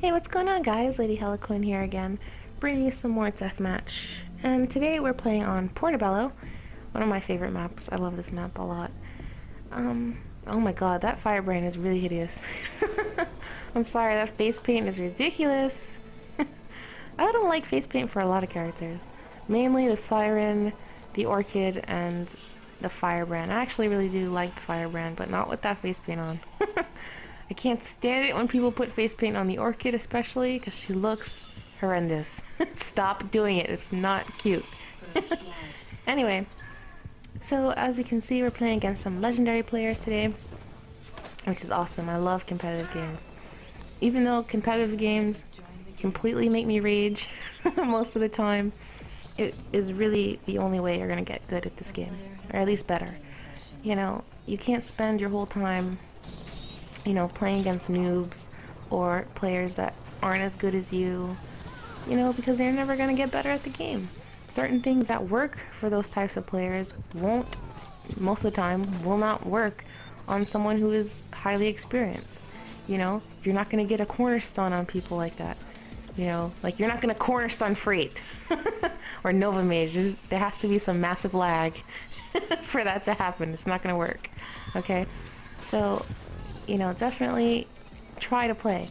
Hey, what's going on, guys? Lady Heliquin here again, bringing you some more Deathmatch. And today we're playing on Portobello, one of my favorite maps. I love this map a lot. Oh my god, that firebrand is really hideous. I'm sorry, that face paint is ridiculous. I don't like face paint for a lot of characters. Mainly the Siren, the Orchid, and the Firebrand. I actually really do like the Firebrand, but not with that face paint on. I can't stand it when people put face paint on the Orchid, especially, because she looks horrendous. Stop doing it, it's not cute. Anyway, so as you can see, we're playing against some legendary players today, which is awesome. I love competitive games. Even though competitive games completely make me rage most of the time, it is really the only way you're gonna get good at this game, or at least better. You know, you can't spend your whole time, playing against noobs or players that aren't as good as you, because they're never gonna get better at the game. Certain things that work for those types of players won't, most of the time, will not work on someone who is highly experienced. You're not gonna get a cornerstone on people like that. Like you're not gonna cornerstone Freight or Nova Mage. There has to be some massive lag for that to happen. It's not gonna work. Okay? So, definitely try to play.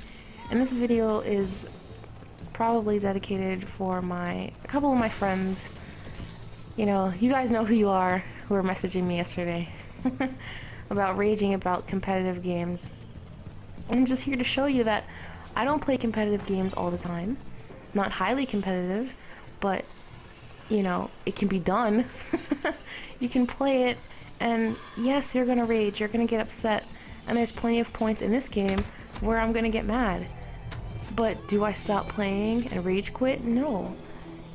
And this video is probably dedicated for a couple of my friends. You guys know who you are, who were messaging me yesterday about raging about competitive games. I'm just here to show you that I don't play competitive games all the time. Not highly competitive, but, it can be done. You can play it, and yes, you're gonna rage, you're gonna get upset, and there's plenty of points in this game where I'm gonna get mad. But do I stop playing and rage quit? No.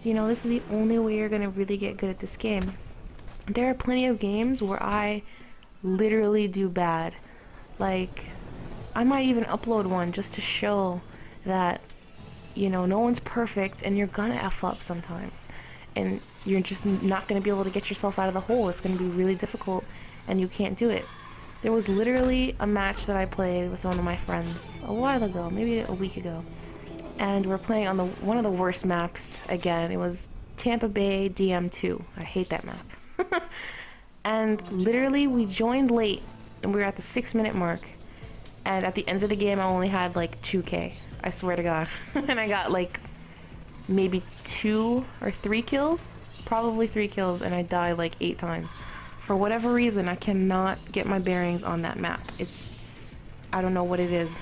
This is the only way you're gonna really get good at this game. There are plenty of games where I literally do bad. Like, I might even upload one just to show that, no one's perfect and you're gonna F up sometimes. And you're just not gonna be able to get yourself out of the hole. It's gonna be really difficult and you can't do it. There was literally a match that I played with one of my friends a while ago, maybe a week ago. And we're playing on one of the worst maps again. It was Tampa Bay DM2. I hate that map. And literally we joined late and we were at the 6-minute mark. And at the end of the game I only had like 2k. I swear to God. And I got like maybe 2 or 3 kills. Probably 3 kills, and I died like 8 times. For whatever reason, I cannot get my bearings on that map. I don't know what it is.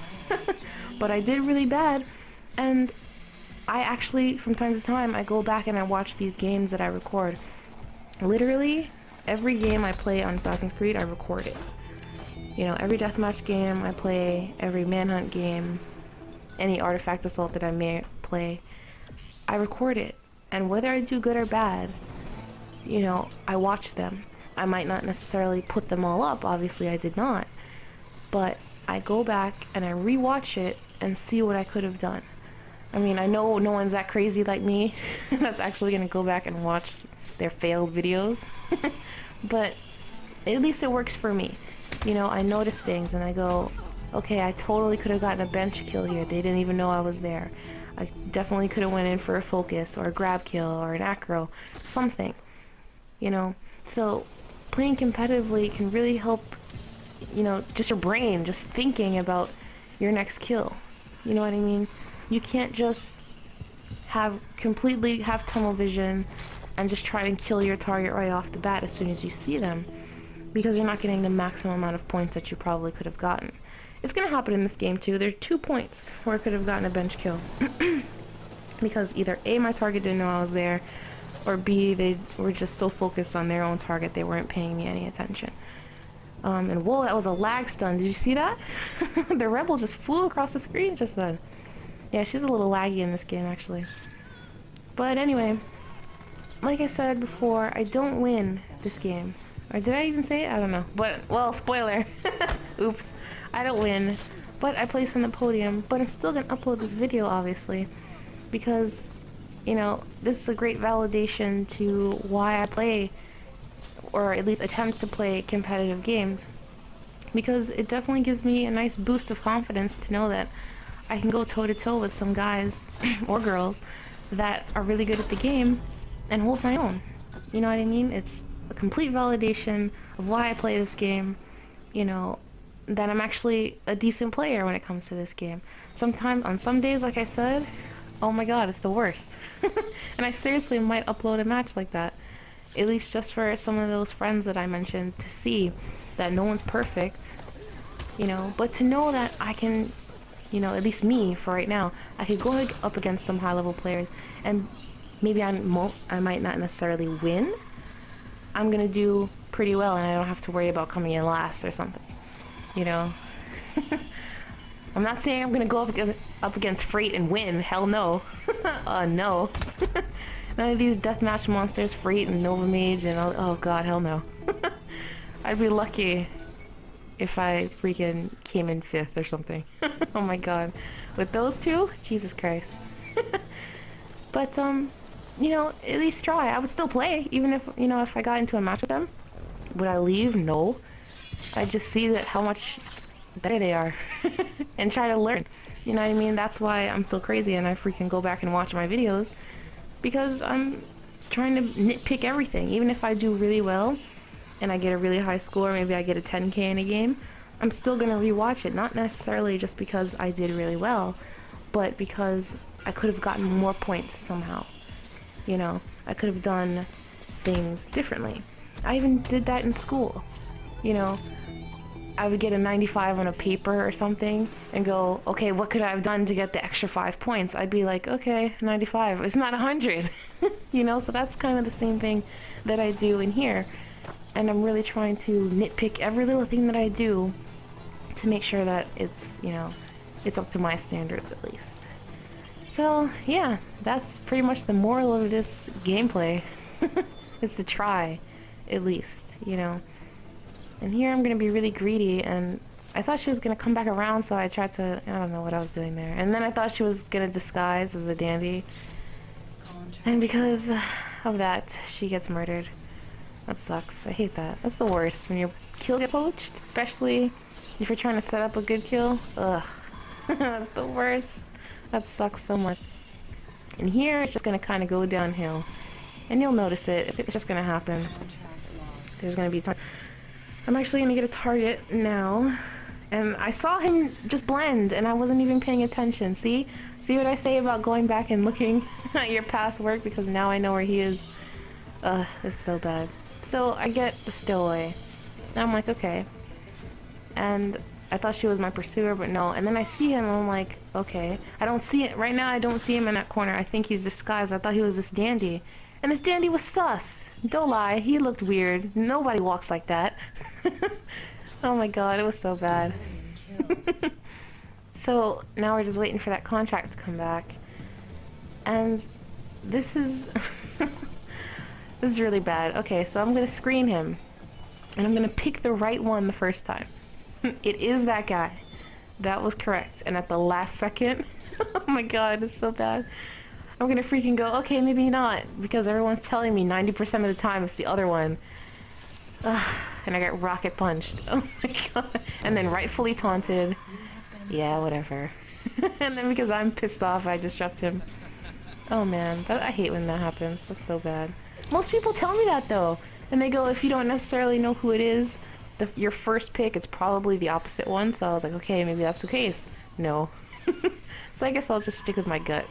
But I did really bad, and I actually, from time to time, I go back and I watch these games that I record. Literally, every game I play on Assassin's Creed, I record it. Every deathmatch game I play, every manhunt game, any artifact assault that I may play, I record it. And whether I do good or bad, I watch them. I might not necessarily put them all up, obviously I did not, but I go back and I rewatch it and see what I could have done. I mean, I know no one's that crazy like me that's actually gonna go back and watch their failed videos, but at least it works for me. I notice things and I go, okay, I totally could have gotten a bench kill here. They didn't even know I was there. I definitely could have went in for a focus or a grab kill or an acro, something, So playing competitively can really help, just your brain, just thinking about your next kill. You know what I mean? You can't just completely have tunnel vision and just try and kill your target right off the bat as soon as you see them, because you're not getting the maximum amount of points that you probably could have gotten. It's gonna happen in this game too. There are 2 points where I could have gotten a bench kill. Because either A, my target didn't know I was there, or B, they were just so focused on their own target they weren't paying me any attention. And whoa, that was a lag stun. Did you see that? The rebel just flew across the screen just then. Yeah, she's a little laggy in this game actually. But anyway, like I said before, I don't win this game. Or did I even say it? I don't know. But, well, spoiler. Oops. I don't win. But I place on the podium. But I'm still gonna upload this video, obviously. Because, this is a great validation to why I play, or at least attempt to play, competitive games. Because it definitely gives me a nice boost of confidence to know that I can go toe to toe with some guys or girls that are really good at the game and hold my own. You know what I mean? It's a complete validation of why I play this game, you know, that I'm actually a decent player when it comes to this game. Sometimes, on some days, like I said, oh my god, it's the worst. And I seriously might upload a match like that. At least just for some of those friends that I mentioned to see that no one's perfect, you know, but to know that I can, you know, at least me, for right now, I could go up against some high-level players, and maybe I might not necessarily win. I'm gonna do pretty well, and I don't have to worry about coming in last or something, you know? I'm not saying I'm gonna go up against Freight and win, hell no. No. None of these deathmatch monsters, Freight and Nova Mage, and oh god, hell no. I'd be lucky if I freaking came in 5th or something. Oh my god. With those two? Jesus Christ. But, you know, at least try. I would still play, even if, you know, if I got into a match with them. Would I leave? No. I just see that how much better they are. And try to learn. You know what I mean? That's why I'm so crazy and I freaking go back and watch my videos. Because I'm trying to nitpick everything. Even if I do really well, and I get a really high score, maybe I get a 10k in a game, I'm still gonna rewatch it, not necessarily just because I did really well, but because I could have gotten more points somehow. You know, I could have done things differently. I even did that in school. You know, I would get a 95 on a paper or something and go, okay, what could I have done to get the extra 5 points? I'd be like, okay, 95, it's not 100. You know, so that's kind of the same thing that I do in here. And I'm really trying to nitpick every little thing that I do to make sure that it's, you know, it's up to my standards at least. So, yeah, that's pretty much the moral of this gameplay. Is to try, at least, you know. And here I'm gonna be really greedy, and I thought she was gonna come back around, so I tried to, I don't know what I was doing there. And then I thought she was gonna disguise as a dandy. And because of that, she gets murdered. That sucks. I hate that. That's the worst, when your kill gets poached, especially if you're trying to set up a good kill. Ugh. That's the worst. That sucks so much. And here, it's just gonna kind of go downhill. And you'll notice it. It's just gonna happen. There's gonna be time. I'm actually gonna get a target now. And I saw him just blend, and I wasn't even paying attention. See? See what I say about going back and looking at your past work? Because now I know where he is. This is so bad. So I get the stowaway. And I'm like, okay. And I thought she was my pursuer, but no. And then I see him, and I'm like, okay. I don't see it. Right now, I don't see him in that corner. I think he's disguised. I thought he was this dandy. And this dandy was sus. Don't lie. He looked weird. Nobody walks like that. Oh my god, it was so bad. So now we're just waiting for that contract to come back. And this is... This is really bad. Okay, so I'm gonna screen him. And I'm gonna pick the right one the first time. It is that guy. That was correct. And at the last second... Oh my god, it's so bad. I'm gonna freaking go, okay, maybe not. Because everyone's telling me 90% of the time it's the other one. Ugh, and I got rocket punched. Oh my god. And then rightfully taunted. Yeah, whatever. And then because I'm pissed off, I disrupt him. Oh man, I hate when that happens. That's so bad. Most people tell me that though. And they go, if you don't necessarily know who it is, your first pick is probably the opposite one. So I was like, okay, maybe that's the case. No. So I guess I'll just stick with my gut.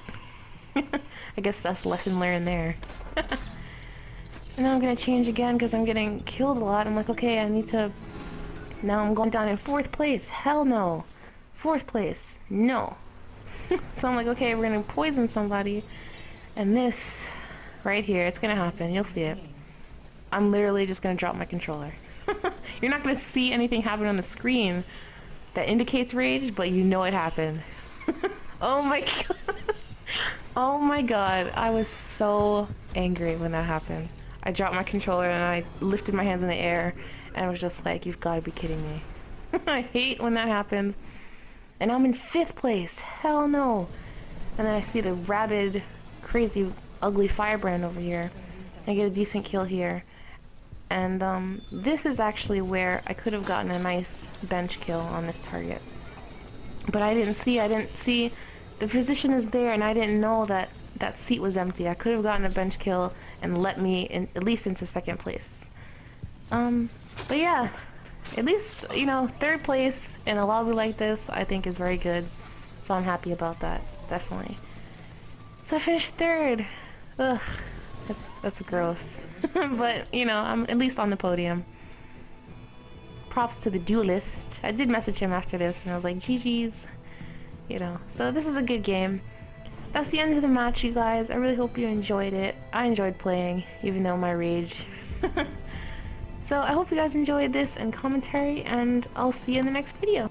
I guess that's lesson learned there. And now I'm gonna change again because I'm getting killed a lot. I'm like, okay, I need to... Now I'm going down in 4th place. Hell no. 4th place. No. So I'm like, okay, we're gonna poison somebody. And this... right here, it's gonna happen. You'll see it. I'm literally just gonna drop my controller. You're not gonna see anything happen on the screen that indicates rage, but you know it happened. Oh my god. Oh my god. I was so angry when that happened. I dropped my controller and I lifted my hands in the air and I was just like, you've got to be kidding me. I hate when that happens. And I'm in 5th place. Hell no. And then I see the rabid, crazy, ugly firebrand over here. I get a decent kill here. And this is actually where I could have gotten a nice bench kill on this target. But I didn't see the physician is there, and I didn't know that that seat was empty. I could have gotten a bench kill and let me in, at least into second place. Um, but yeah, at least, you know, third place in a lobby like this, I think is very good. So I'm happy about that, definitely. So I finished third. Ugh, that's gross. But, you know, I'm at least on the podium. Props to the duelist. I did message him after this, and I was like, GG's. You know, so this is a good game. That's the end of the match, you guys. I really hope you enjoyed it. I enjoyed playing, even though my rage. So I hope you guys enjoyed this and commentary, and I'll see you in the next video.